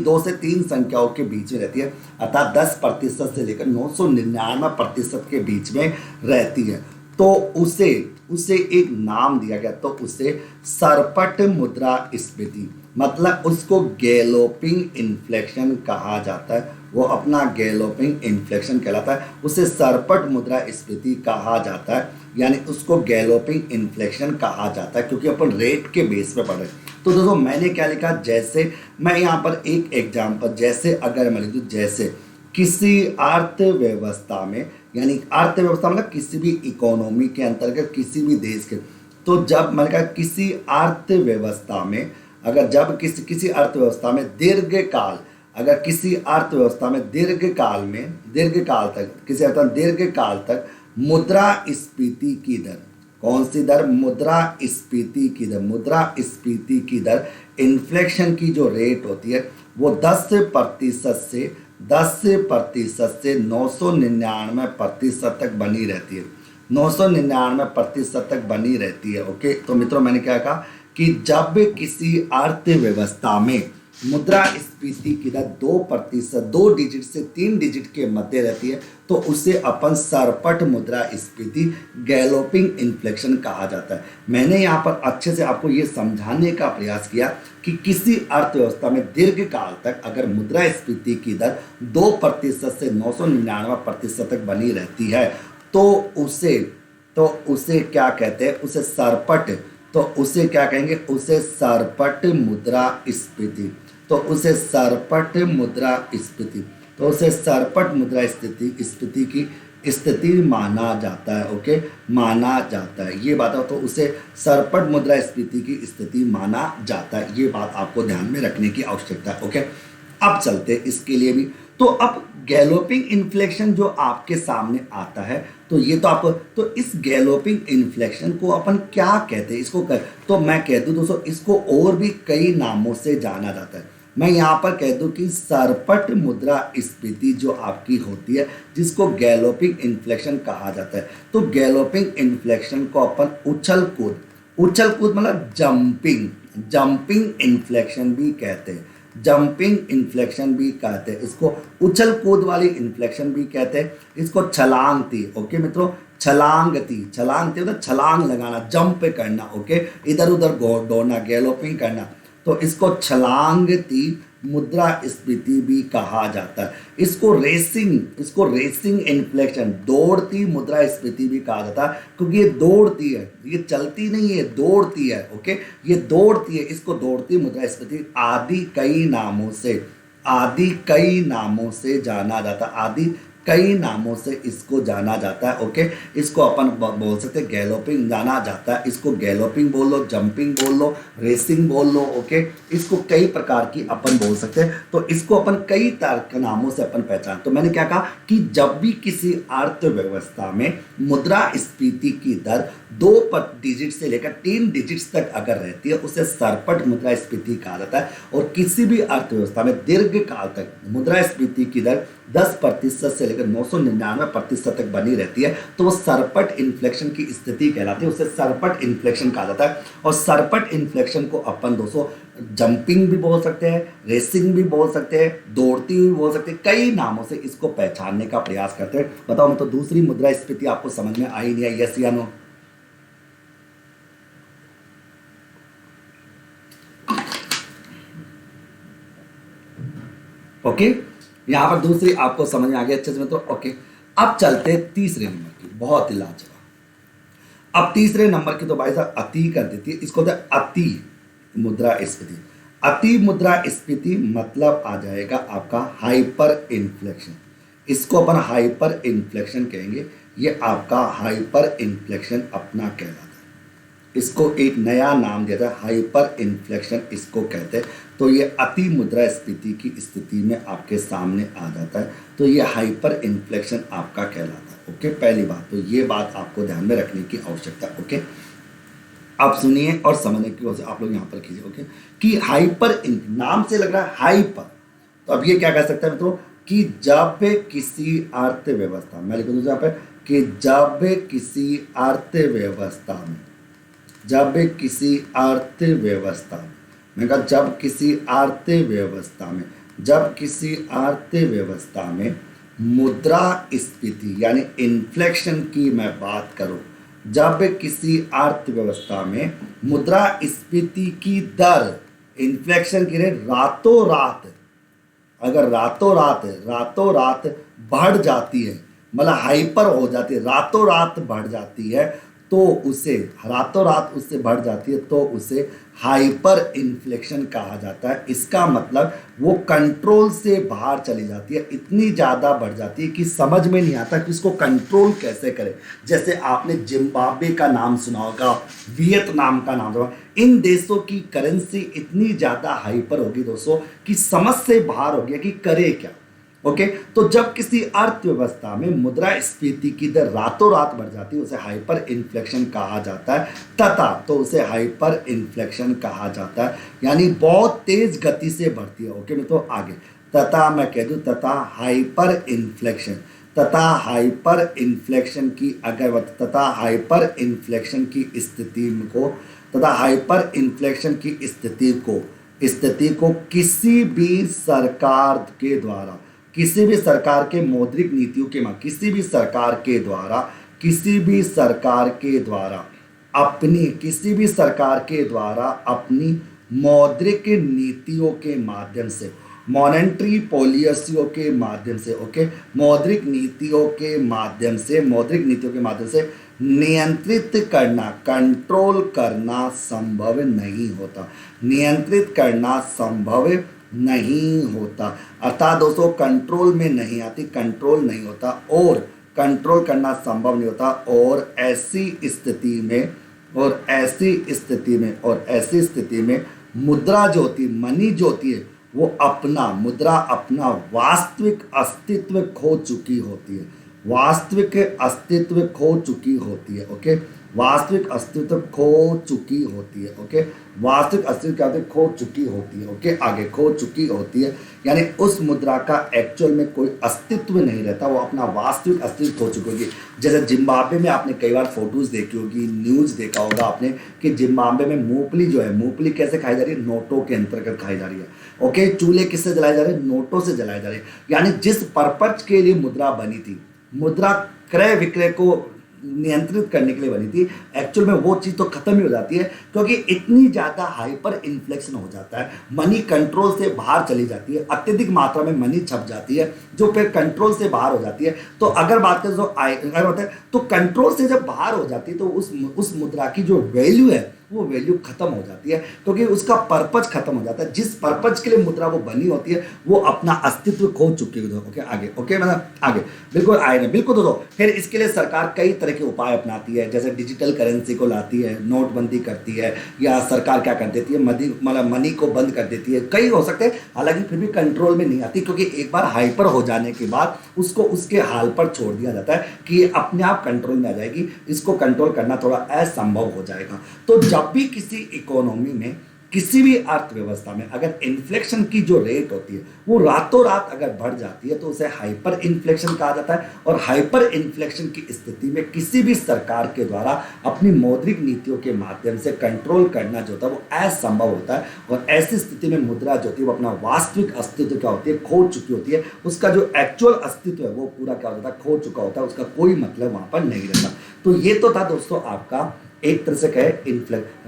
2 से 3 संख्याओं के बीच में रहती है, अर्थात 10% से लेकर 999% के बीच में रहती है, तो उसे एक नाम दिया गया, तो उसे सरपट मुद्रास्फीति, मतलब उसको गैलोपिंग इन्फ्लेक्शन कहा जाता है। वो अपना गैलोपिंग इन्फ्लेक्शन कहलाता है, उसे सरपट मुद्रास्फीति कहा जाता है, यानी उसको गैलोपिंग इन्फ्लेक्शन कहा जाता है, क्योंकि अपन रेट के बेस पे पढ़ रहे हैं। तो दोस्तों मैंने क्या लिखा, जैसे मैं यहाँ पर एक एग्जाम्पल, जैसे अगर मैं लिख दूँ, जैसे किसी अर्थव्यवस्था में, यानी अर्थव्यवस्था मतलब किसी भी इकोनॉमी के अंतर्गत किसी भी देश के, तो जब मैंने कहा किसी अर्थव्यवस्था में, अगर जब किसी अर्थव्यवस्था में दीर्घकाल, अगर किसी अर्थव्यवस्था में दीर्घकाल तक मुद्रास्फीति की दर, कौन सी दर? मुद्रास्फीति की दर, इन्फ्लेक्शन की जो रेट होती है वो 10% से 999% तक बनी रहती है, 999% तक बनी रहती है। ओके, तो मित्रों मैंने क्या कहा कि जब किसी अर्थव्यवस्था में मुद्रास्फीति की दर 2%, 2 डिजिट से 3 डिजिट के मध्य रहती है, तो उसे अपन सरपट मुद्रास्फीति, गैलोपिंग इन्फ्लेक्शन कहा जाता है। मैंने यहाँ पर अच्छे से आपको ये समझाने का प्रयास किया कि किसी अर्थव्यवस्था में दीर्घकाल तक अगर मुद्रास्फीति की दर 2% से 999% तक बनी रहती है, तो उसे क्या कहते हैं? उसे सरपट, तो उसे क्या कहेंगे? उसे सरपट मुद्रास्फीति, तो उसे सरपट मुद्रास्फीति की स्थिति माना जाता है। ओके, माना जाता है, ये बात है, तो उसे सरपट मुद्रास्फीति की स्थिति माना जाता है। ये बात आपको ध्यान में रखने की आवश्यकता है। ओके, अब चलते इसके लिए भी, तो अब गैलोपिंग इन्फ्लेक्शन जो आपके सामने आता है, तो ये तो आपको, तो इस गैलोपिंग इन्फ्लेक्शन को अपन क्या कहते हैं? इसको तो मैं कह दूं दोस्तों, इसको और भी कई नामों से जाना जाता है। मैं यहाँ पर कह दूं कि सरपट मुद्रास्फीति जो आपकी होती है, जिसको गैलोपिंग इन्फ्लेक्शन कहा जाता है, तो गैलोपिंग इन्फ्लेक्शन को अपन उछल कूद मतलब जंपिंग इन्फ्लेक्शन भी कहते हैं। जंपिंग इन्फ्लेक्शन भी कहते हैं, इसको उछल कूद वाली इन्फ्लेक्शन भी कहते हैं, इसको छलांगती। ओके मित्रों, छलांगती, छलांगती मतलब छलांग लगाना, जंप करना। ओके, इधर उधर दौड़ना, गैलोपिंग करना, तो इसको छलांगती मुद्रास्फीति भी कहा जाता है। इसको रेसिंग इन्फ्लेक्शन, दौड़ती मुद्रास्फीति भी कहा जाता है, क्योंकि ये दौड़ती है, ये चलती नहीं है, दौड़ती है। ओके, ये दौड़ती है, इसको दौड़ती मुद्रास्फीति आदि कई नामों से जाना जाता है, आदि कई नामों से इसको जाना जाता है। ओके, इसको अपन बोल सकते हैं गैलोपिंग जाना जाता है, इसको गैलोपिंग बोल लो, जंपिंग बोल लो, रेसिंग बोल लो। ओके, इसको कई प्रकार की अपन बोल सकते हैं, तो इसको अपन कई तरह के नामों से अपन पहचान। तो मैंने क्या कहा कि जब भी किसी अर्थव्यवस्था में मुद्रास्फीति की दर 2 डिजिट से लेकर 3 डिजिट्स तक अगर रहती है, उसे सरपट मुद्रास्फीति कहा जाता है। और किसी भी अर्थव्यवस्था में दीर्घ काल तक मुद्रास्फीति की दर 10% से लेकर 999% तक बनी रहती है, तो वो सरपट इन्फ्लेक्शन की स्थिति कहलाती है, उसे सरपट इन्फ्लेक्शन कहा जाता है। और सरपट इन्फ्लेक्शन को अपन दोस्तों जंपिंग भी बोल सकते हैं, रेसिंग भी बोल सकते हैं, दौड़ती हुई बोल सकते हैं, कई नामों से इसको पहचानने का प्रयास करते हैं। बताओ मैं तो दूसरी मुद्रास्फीति आपको समझ में आई नहीं आई, यस या नो? ओके, यहां पर दूसरी आपको समझ में आ गया अच्छे से तो। ओके, अब चलते तीसरे नंबर की, बहुत ही लाजवाब। अब तीसरे नंबर की तो भाई साहब अति कर देती है, इसको होता है अति मुद्रास्फीति। अति मुद्रास्फीति मतलब आ जाएगा आपका हाइपर इन्फ्लेक्शन, इसको अपन हाइपर इन्फ्लेक्शन कहेंगे। ये आपका हाइपर इन्फ्लेक्शन अपना कहलाता है, इसको एक नया नाम दिया था, हाइपर इन्फ्लेक्शन इसको कहते हैं। तो ये अति मुद्रास्फीति की स्थिति में आपके सामने आ जाता है, तो ये हाइपर इन्फ्लेक्शन आपका कहलाता है। ओके, पहली बात तो ये बात आपको ध्यान में रखने की आवश्यकता। ओके, आप सुनिए और समझने की कोशिश आप लोग यहाँ पर कीजिए। ओके, कि हाइपर, नाम से लग रहा है हाइपर, तो अब ये क्या कह सकते हैं मित्रों कि जब किसी अर्थव्यवस्था, मैं लिख दूँ यहाँ पर कि जब किसी अर्थव्यवस्था में, जब किसी अर्थव्यवस्था में, मैं कहा जब किसी अर्थव्यवस्था में, जब किसी अर्थव्यवस्था में मुद्रास्फीति यानी इन्फ्लेक्शन की मैं बात करूं, जब किसी अर्थव्यवस्था में मुद्रास्फीति की दर, इन्फ्लेक्शन की रेट रातों रात, अगर रातों रात बढ़ जाती है, मतलब हाइपर हो जाती है, रातों रात बढ़ जाती है, तो उसे रातों रात उससे बढ़ जाती है, तो उसे हाइपर इन्फ्लेक्शन कहा जाता है। इसका मतलब वो कंट्रोल से बाहर चली जाती है, इतनी ज़्यादा बढ़ जाती है कि समझ में नहीं आता कि इसको कंट्रोल कैसे करें। जैसे आपने जिम्बाब्वे का नाम सुना होगा, वियतनाम का नाम सुना, इन देशों की करेंसी इतनी ज़्यादा हाइपर होगी दोस्तों कि समझ से बाहर हो गया कि करे क्या। ओके, तो जब किसी अर्थव्यवस्था में मुद्रास्फीति की दर रातों रात बढ़ जाती है, उसे हाइपर इन्फ्लेक्शन कहा जाता है, तथा तो उसे हाइपर इन्फ्लेक्शन कहा जाता है, यानी बहुत तेज गति से बढ़ती है। ओके मैं तो आगे तथा मैं कह दूं, तथा हाइपर इन्फ्लेक्शन, तथा हाइपर इन्फ्लेक्शन की अगर तथा हाइपर इन्फ्लेक्शन की स्थिति को, तथा हाइपर इन्फ्लेक्शन की स्थिति को किसी भी सरकार के द्वारा, किसी भी सरकार के मौद्रिक नीतियों के किसी भी सरकार के द्वारा, किसी भी सरकार के द्वारा अपनी, किसी भी सरकार के द्वारा अपनी मौद्रिक नीतियों के माध्यम से, मॉनेटरी पॉलिसियों के माध्यम से, ओके, मौद्रिक नीतियों के माध्यम से, मौद्रिक नीतियों के माध्यम से नियंत्रित करना, कंट्रोल करना संभव नहीं होता, नियंत्रित करना संभव नहीं होता। अर्थात दोस्तों कंट्रोल में नहीं आती, कंट्रोल नहीं होता और कंट्रोल करना संभव नहीं होता। और ऐसी स्थिति में, और ऐसी स्थिति में, और ऐसी स्थिति में मुद्रा जो होती, मनी जो होती है, वो अपना, मुद्रा अपना वास्तविक अस्तित्व खो चुकी होती है, वास्तविक अस्तित्व खो चुकी होती है। ओके, वास्तविक अस्तित्व खो चुकी होती है। ओके, वास्तविक अस्तित्व क्या होती है? खो चुकी होती है। ओके, आगे खो चुकी होती है, यानी उस मुद्रा का एक्चुअल में कोई अस्तित्व नहीं रहता, वो अपना वास्तविक अस्तित्व खो चुकी होगी। जैसे जिम्बाब्वे में आपने कई बार फोटोज देखी होगी, न्यूज़ देखा होगा आपने कि जिम्बाब्वे में मूंगफली जो है, मूंगफली कैसे खाई जा रही है? नोटों के अंतर्गत खाई जा रही है। ओके, चूल्हे किससे जलाए जा रहे हैं? नोटों से जलाए जा रहे हैं। यानी जिस पर्पज के लिए मुद्रा बनी थी, मुद्रा क्रय विक्रय को नियंत्रित करने के लिए बनी थी, एक्चुअल में वो चीज़ तो खत्म ही हो जाती है, क्योंकि इतनी ज़्यादा हाइपर इन्फ्लेक्शन हो जाता है, मनी कंट्रोल से बाहर चली जाती है, अत्यधिक मात्रा में मनी छप जाती है जो फिर कंट्रोल से बाहर हो जाती है। तो अगर बात करें तो अगर होता है तो कंट्रोल से जब बाहर हो जाती है तो उस मुद्रा की जो वैल्यू है वो वैल्यू खत्म हो जाती है, क्योंकि उसका पर्पज खत्म हो जाता है। जिस पर्पज के लिए मुद्रा वो बनी होती है वो अपना अस्तित्व खो चुकी है। ओके, आगे ओके, मतलब आगे बिल्कुल आए ना, बिल्कुल दोस्तों। फिर इसके लिए सरकार कई तरह के उपाय अपनाती है, जैसे डिजिटल करेंसी को लाती है, नोटबंदी करती है, या सरकार क्या कर देती है, मनी को बंद कर देती है, कई हो सकते हैं। हालांकि फिर भी कंट्रोल में नहीं आती, क्योंकि एक बार हाइपर हो जाने के बाद उसको उसके हाल पर छोड़ दिया जाता है कि ये अपने आप कंट्रोल में आ जाएगी, इसको कंट्रोल करना थोड़ा असंभव हो जाएगा। तो जब भी किसी इकोनॉमी में, किसी भी अर्थव्यवस्था में अगर इन्फ्लेशन की जो रेट होती है वो रातों रात अगर बढ़ जाती है तो उसे हाइपर इन्फ्लेशन कहा जाता है। और हाइपर इन्फ्लेशन की स्थिति में किसी भी सरकार के द्वारा अपनी मौद्रिक नीतियों के माध्यम से कंट्रोल करना जो होता है वो असंभव होता है। और ऐसी स्थिति में मुद्रा जो होती है वो अपना वास्तविक अस्तित्व क्या होती है? खो चुकी होती है। उसका जो एक्चुअल अस्तित्व है वो पूरा क्या होता है? खो चुका होता है, उसका कोई मतलब वहां पर नहीं रहता। तो ये तो था दोस्तों आपका एक तरह से कहे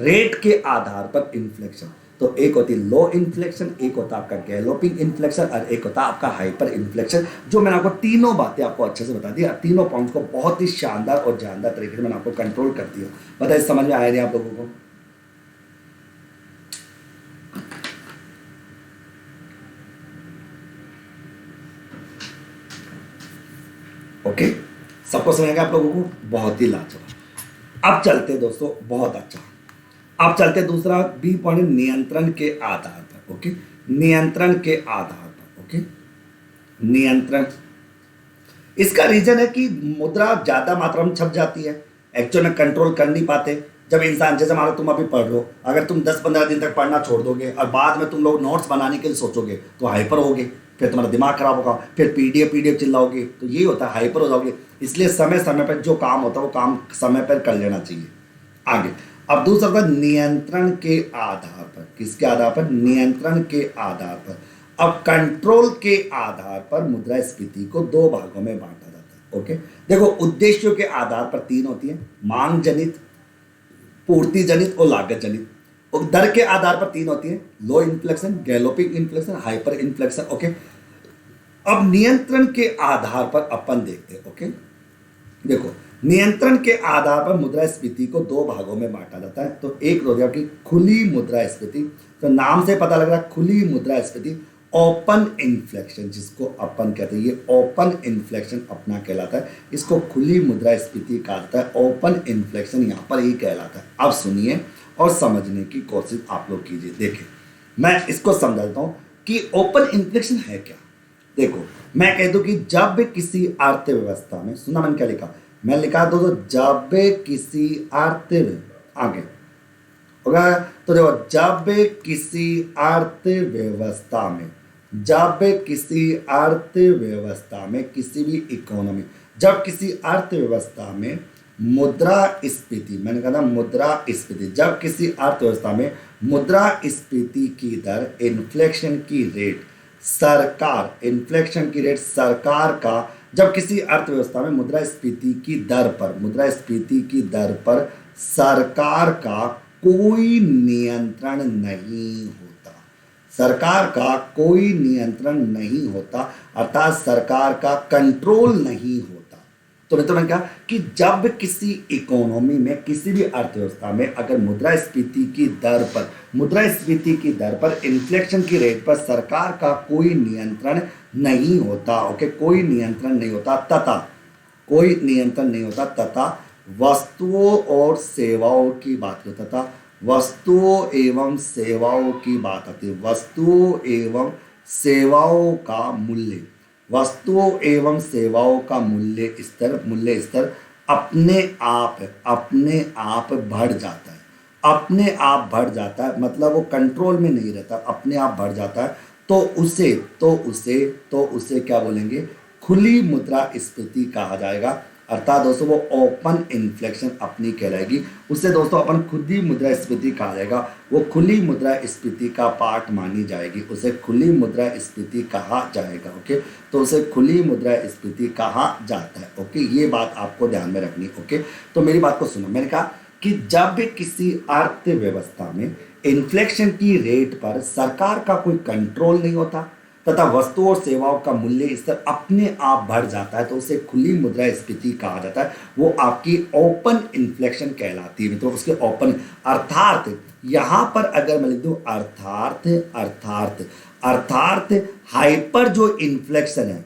रेट के आधार पर इन्फ्लेक्शन। तो एक होती है लो इन्फ्लेक्शन, एक होता है आपका गैलोपिंग इन्फ्लेक्शन, और एक होता है आपका हाइपर इन्फ्लेक्शन। जो मैंने आपको तीनों बातें आपको अच्छे से बता दी, तीनों पॉइंट्स को बहुत ही शानदार और जानदार तरीके से मैंने आपको कंट्रोल कर दिया। बताइए समझ में आया नहीं आप लोगों को? ओके, सबको समझ गया आप लोगों को? बहुत ही लाजवाब। अब चलते हैं दोस्तों, बहुत अच्छा। अब चलते हैं दूसरा बी पॉइंट, नियंत्रण के आधार पर। ओके, नियंत्रण के आधार पर। ओके, नियंत्रण, इसका रीजन है कि मुद्रा ज्यादा मात्रा में छप जाती है, एक्चुअल में कंट्रोल कर नहीं पाते। जब इंसान, जैसे मान लो तुम अभी पढ़ रहे हो, अगर तुम 10-15 दिन तक पढ़ना छोड़ दोगे और बाद में तुम लोग नोट्स बनाने के लिए सोचोगे तो हाइपर होगे, फिर तुम्हारा दिमाग खराब होगा, फिर पीडीएफ चिल्लाओगे, तो ये होता है हाइपर हो जाओगे। इसलिए समय समय पर जो काम होता है वो काम समय पर कर लेना चाहिए। आगे, अब दूसरा था नियंत्रण के आधार पर। किसके आधार पर? नियंत्रण के आधार पर। अब कंट्रोल के आधार पर मुद्रास्फीति को दो भागों में बांटा जाता है। ओके, देखो उद्देश्यों के आधार पर तीन होती है, मांग जनित, पूर्ति जनित और लागत जनित। और दर के आधार पर तीन होती है, low inflation, galloping inflation, hyper inflation. Okay, अब नियंत्रण के आधार पर अपन देखते हैं। ओके, देखो नियंत्रण के आधार पर मुद्रास्फीति को दो भागों में बांटा जाता है। तो एक हो गया कि खुली मुद्रास्फीति, तो नाम से पता लग रहा है खुली मुद्रास्फीति, ओपन इन्फ्लेक्शन जिसको अपन कहते हैं, ये ओपन इन्फ्लेक्शन अपना कहलाता है। इसको खुली मुद्रास्फीति कहा जाता है, ओपन इन्फ्लेक्शन यहाँ पर ही कहलाता है। अब सुनिए और समझने की कोशिश आप लोग कीजिए। देखिए मैं इसको समझाता हूँ कि ओपन इन्फ्लेक्शन है क्या। देखो मैं कह दूं कि जब किसी अर्थव्यवस्था में, सुना मैंने क्या लिखा, मैं लिखा दो तो जब किसी आगे होगा, तो देखो जब किसी अर्थव्यवस्था में, जब किसी अर्थव्यवस्था में, किसी भी इकोनॉमी, जब किसी अर्थव्यवस्था में मुद्रास्फीति, मैंने कहा ना मुद्रास्फीति, जब किसी अर्थव्यवस्था में मुद्रास्फीति की दर, इन्फ्लेक्शन की रेट, सरकार, इन्फ्लेक्शन की रेट सरकार का, जब किसी अर्थव्यवस्था में मुद्रास्फीति की दर पर, मुद्रास्फीति की दर पर सरकार का कोई नियंत्रण नहीं होता, सरकार का कोई नियंत्रण नहीं होता, अर्थात सरकार का कंट्रोल नहीं होता। तो मैंने कहा कि जब किसी इकोनॉमी में, किसी भी अर्थव्यवस्था में अगर मुद्रास्फीति की दर पर, मुद्रास्फीति की दर पर, इन्फ्लेक्शन की रेट पर सरकार का कोई नियंत्रण नहीं होता, ओके, कोई नियंत्रण नहीं होता, तथा कोई नियंत्रण नहीं होता, तथा वस्तुओं और सेवाओं की बात करता, तथा वस्तुओं एवं सेवाओं की बात आती है, वस्तुओं एवं सेवाओं का मूल्य, वस्तुओं एवं सेवाओं का मूल्य स्तर अपने आप है, अपने आप बढ़ जाता है, अपने आप बढ़ जाता है, मतलब वो कंट्रोल में नहीं रहता, अपने आप बढ़ जाता है, तो उसे तो उसे क्या बोलेंगे, खुली मुद्रास्फीति कहा जाएगा। अर्थात दोस्तों वो ओपन इन्फ्लेशन अपनी कहलाएगी, उसे दोस्तों अपन खुली मुद्रास्फीति कहा जाएगा, वो खुली मुद्रास्फीति का पार्ट मानी जाएगी, उसे खुली मुद्रास्फीति कहा जाएगा। ओके, तो उसे खुली मुद्रास्फीति कहा जाता है। ओके, ये बात आपको ध्यान में रखनी। ओके, तो मेरी बात को सुनो, मैंने कहा कि जब भी किसी अर्थव्यवस्था में इन्फ्लेशन की रेट पर सरकार का कोई कंट्रोल नहीं होता तथा वस्तुओं और सेवाओं का मूल्य स्तर अपने आप बढ़ जाता है, तो उसे खुली मुद्रास्फीति कहा जाता है। वो आपकी ओपन इन्फ्लेशन कहलाती है। तो उसके ओपन अर्थात यहां पर अगर मैं लिख दूं अर्थार्थ अर्थार्थ अर्थार्थ हाइपर जो इन्फ्लेशन है,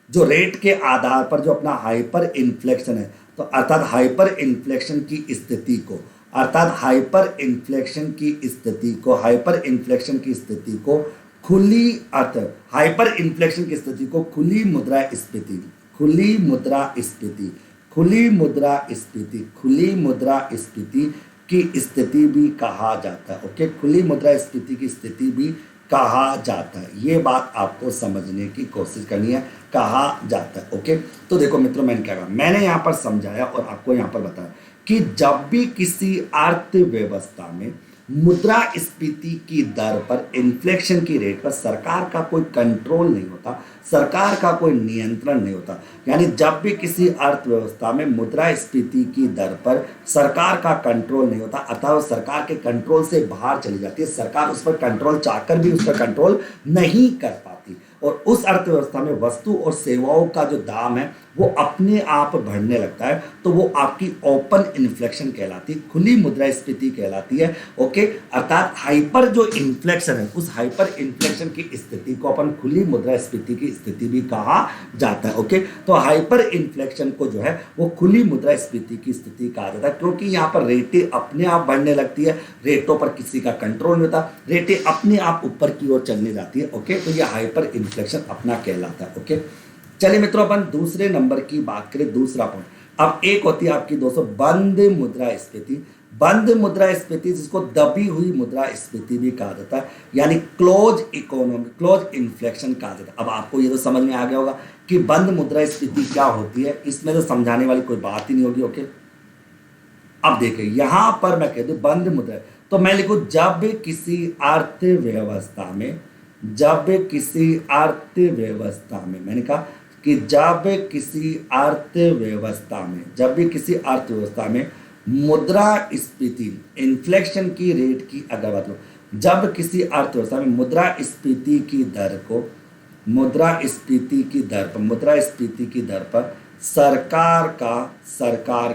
जो रेट के आधार पर जो अपना हाइपर इन्फ्लेशन है, तो अर्थात हाइपर इन्फ्लेशन की स्थिति को, अर्थात हाइपर इन्फ्लेशन की स्थिति को, हाइपर इन्फ्लेशन की स्थिति को खुली अर्थ हाइपर इन्फ्लेशन की स्थिति को खुली मुद्रास्फीति, खुली मुद्रास्फीति, खुली मुद्रास्फीति, खुली मुद्रास्फीति की स्थिति भी कहा जाता है। ओके, खुली मुद्रास्फीति की स्थिति भी कहा जाता है। ये बात आपको समझने की कोशिश करनी है, कहा जाता है। ओके, तो देखो मित्रों, मैंने क्या कहा, मैंने यहाँ पर समझाया और आपको यहाँ पर बताया कि जब भी किसी अर्थव्यवस्था में मुद्रास्फीति की दर पर, इन्फ्लेशन की रेट पर सरकार का कोई कंट्रोल नहीं होता, सरकार का कोई नियंत्रण नहीं होता, यानी जब भी किसी अर्थव्यवस्था में मुद्रास्फीति की दर पर सरकार का कंट्रोल नहीं होता, अर्थात वो सरकार के कंट्रोल से बाहर चली जाती है, सरकार उस पर कंट्रोल चाहकर भी उस पर कंट्रोल नहीं कर पाती, और उस अर्थव्यवस्था में वस्तु और सेवाओं का जो दाम है वो अपने आप बढ़ने लगता है, तो वो आपकी ओपन इन्फ्लेशन कहलाती है, खुली मुद्रास्फीति कहलाती है। ओके, अर्थात हाइपर जो इन्फ्लेशन है, उस हाइपर इन्फ्लेशन की स्थिति को अपन खुली मुद्रास्फीति की स्थिति भी कहा जाता है। ओके, तो हाइपर इन्फ्लेशन को जो है वो खुली मुद्रास्फीति की स्थिति कहा जाता है, क्योंकि यहाँ पर रेटें अपने आप बढ़ने लगती है, रेटों पर किसी का कंट्रोल नहीं होता, रेटें अपने आप ऊपर की ओर चलने जाती है। ओके, तो ये हाइपर इन्फ्लेशन अपना कहलाता है। ओके, चलिए मित्रों, अपन दूसरे नंबर की बात करें, दूसरा पॉइंट। अब एक होती है आपकी दोस्तों बंद मुद्रास्फीति, बंद मुद्रास्फीति जिसको दबी हुई मुद्रास्फीति भी कहा जाता है, यानी क्लोज इकोनॉमी, क्लोज इन्फ्लेशन कहा जाता है। अब आपको ये तो समझ में आ गया होगा कि बंद मुद्रास्फीति क्या होती है, इसमें तो समझाने वाली कोई बात ही नहीं होगी। ओके, अब देखिए यहां पर मैं कह दूं बंद मुद्रा, तो मैं लिखूं जब किसी अर्थव्यवस्था में, जब किसी अर्थव्यवस्था में, मैंने कहा कि जब किसी अर्थव्यवस्था में, जब भी किसी अर्थव्यवस्था में मुद्रास्फीति, इन्फ्लेशन की रेट की अगर बात लो, जब किसी अर्थव्यवस्था में मुद्रास्फीति की दर को, मुद्रास्फीति की दर पर, मुद्रास्फीति की दर पर सरकार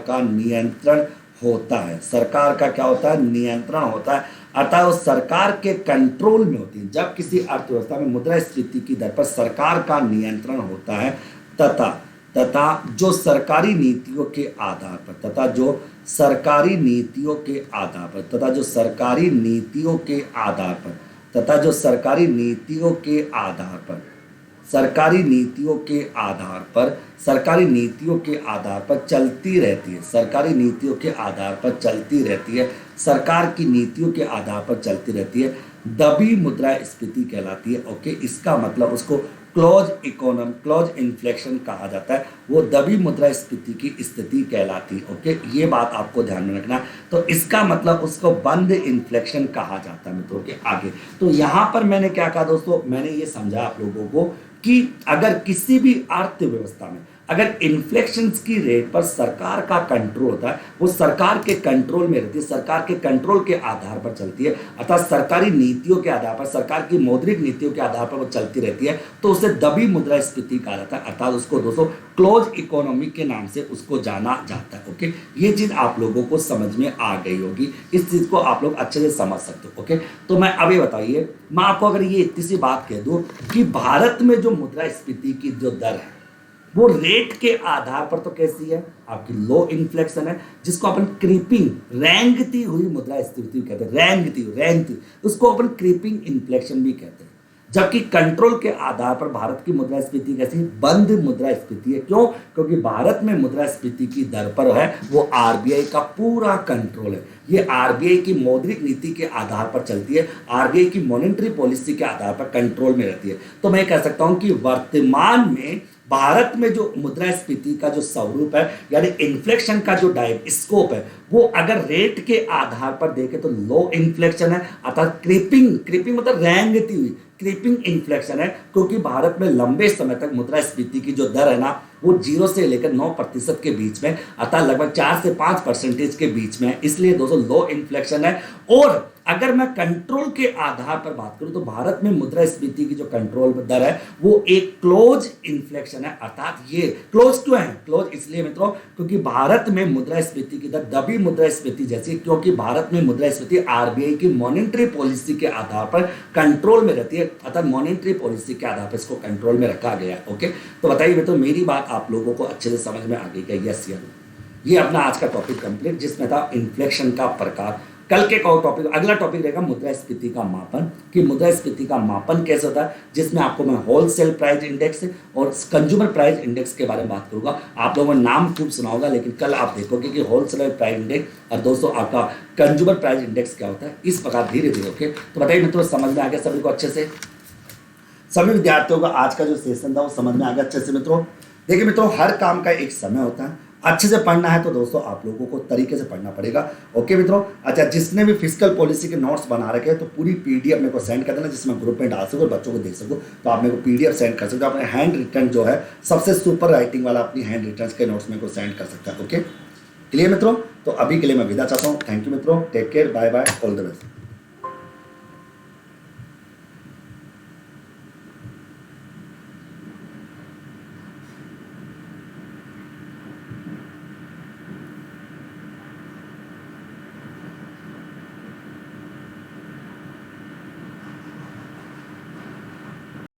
का नियंत्रण होता है, सरकार का क्या होता है, नियंत्रण होता है, अर्थात वो सरकार के कंट्रोल में होती है। जब किसी अर्थव्यवस्था में मुद्रास्फीति की दर पर सरकार का नियंत्रण होता है तथा जो सरकारी नीतियों के आधार पर, तथा जो सरकारी नीतियों के आधार पर, तथा जो सरकारी नीतियों के आधार पर, तथा जो सरकारी नीतियों के आधार पर, सरकारी नीतियों के आधार पर, सरकारी नीतियों के आधार पर चलती रहती है, सरकारी नीतियों के आधार पर चलती रहती है, सरकार की नीतियों के आधार पर चलती रहती है, दबी मुद्रास्फीति कहलाती है। ओके, इसका मतलब उसको क्लोज इकोनॉमी, क्लोज इन्फ्लेशन कहा जाता है, वो दबी मुद्रास्फीति की स्थिति कहलाती है। ओके, ये बात आपको ध्यान में रखना। तो इसका मतलब उसको बंद इन्फ्लेशन कहा जाता है मित्रों के आगे। तो यहाँ पर मैंने क्या कहा दोस्तों, मैंने ये समझा आप लोगों को कि अगर किसी भी अर्थव्यवस्था में अगर इन्फ्लेशन की रेट पर सरकार का कंट्रोल होता है, वो सरकार के कंट्रोल में रहती है, सरकार के कंट्रोल के आधार पर चलती है, अर्थात सरकारी नीतियों के आधार पर, सरकार की मौद्रिक नीतियों के आधार पर वो चलती रहती है, तो उसे दबी मुद्रास्फीति कहा जाता है, अर्थात उसको दोस्तों क्लोज इकोनॉमी के नाम से उसको जाना जाता है। ओके, ये चीज आप लोगों को समझ में आ गई होगी, इस चीज को आप लोग अच्छे से समझ सकते हो। ओके, तो मैं अभी बताइए, मैं आपको अगर ये इतनी सी बात कह दूं कि भारत में जो मुद्रास्फीति की जो दर है वो रेट के आधार पर तो कैसी है, आपकी लो इन्फ्लेशन है, जिसको अपन क्रीपिंग, रेंगती हुई मुद्रास्फीति कहते हैं, रेंगती, उसको अपन क्रीपिंग इन्फ्लेशन भी कहते हैं। जबकि कंट्रोल के आधार पर भारत की मुद्रास्फीति कैसी बंद मुद्रास्फीति है। क्यों? क्योंकि भारत में मुद्रास्फीति की दर पर है वो आरबीआई का पूरा कंट्रोल है। ये आरबीआई की मौद्रिक नीति के आधार पर चलती है, आरबीआई की मॉनेटरी पॉलिसी के आधार पर कंट्रोल में रहती है। तो मैं कह सकता हूं कि वर्तमान में भारत में जो मुद्रास्फीति का जो स्वरूप है यानी इन्फ्लेशन का जो स्कोप है वो अगर रेट के आधार पर देखें तो लो इन्फ्लेशन है, अर्थात क्रीपिंग मतलब रेंगती हुई क्रीपिंग इन्फ्लेशन है, क्योंकि भारत में लंबे समय तक मुद्रास्फीति की जो दर है ना वो 0 से लेकर 9% के बीच में, अर्थात लगभग 4 से 5% के बीच में है। इसलिए दोस्तों लो इन्फ्लेशन है। और अगर मैं कंट्रोल के आधार पर बात करूं तो भारत में मुद्रास्फीति की जो कंट्रोल दर है वो एक क्लोज इन्फ्लेशन है। अर्थात ये क्लोज क्यों है? क्लोज इसलिए मित्रों क्योंकि भारत में मुद्रास्फीति की दर दबी मुद्रास्फीति जैसी, क्योंकि भारत में मुद्रास्फीति आरबीआई की मॉनेटरी पॉलिसी के आधार पर कंट्रोल में रहती है, अर्थात मॉनेटरी पॉलिसी के आधार पर इसको कंट्रोल में रखा गया है। ओके, तो बताइए मित्रों मेरी बात आप लोगों को अच्छे से समझ में आ गई क्या? यस या नो? ये अपना आज का टॉपिक कंप्लीट जिसमें था इन्फ्लेशन का प्रकार। कल के टॉपिक अगला टॉपिक रहेगा मुद्रास्फीति का मापन, कि मुद्रास्फीति का मापन कैसे होता है, जिसमें आपको मैं होलसेल प्राइस इंडेक्स और कंज्यूमर प्राइस इंडेक्स के बारे में बात करूंगा। आप लोगों ने नाम खूब सुना होगा, लेकिन कल आप देखोगे कि होलसेल प्राइस इंडेक्स और दोस्तों आपका कंज्यूमर प्राइस इंडेक्स क्या होता है, इस प्रकार धीरे धीरे। ओके, तो बताइए मित्रों समझ में आ गया सभी को अच्छे से? सभी विद्यार्थियों को आज का जो सेशन था वो समझ में आ गया अच्छे से मित्रों? देखिए मित्रों हर काम का एक समय होता है, अच्छे से पढ़ना है तो दोस्तों आप लोगों को तरीके से पढ़ना पड़ेगा। ओके मित्रों, अच्छा जिसने भी फिजिकल पॉलिसी के नोट्स बना रखे हैं तो पूरी पीडीएफ मेरे को सेंड कर देना, जिसमें ग्रुप में डाल सको और बच्चों को देख सको। तो आप मेरे को पीडीएफ सेंड कर सकते हो, अपने हैंड रिटन जो है सबसे सुपर राइटिंग वाला अपनी हैंड रिटन के नोट्स मेरे को सेंड कर सकता है। ओके, क्लियर मित्रों? तो अभी के लिए मैं विदा चाहता हूँ। थैंक यू मित्रों, take care, bye bye, all the best.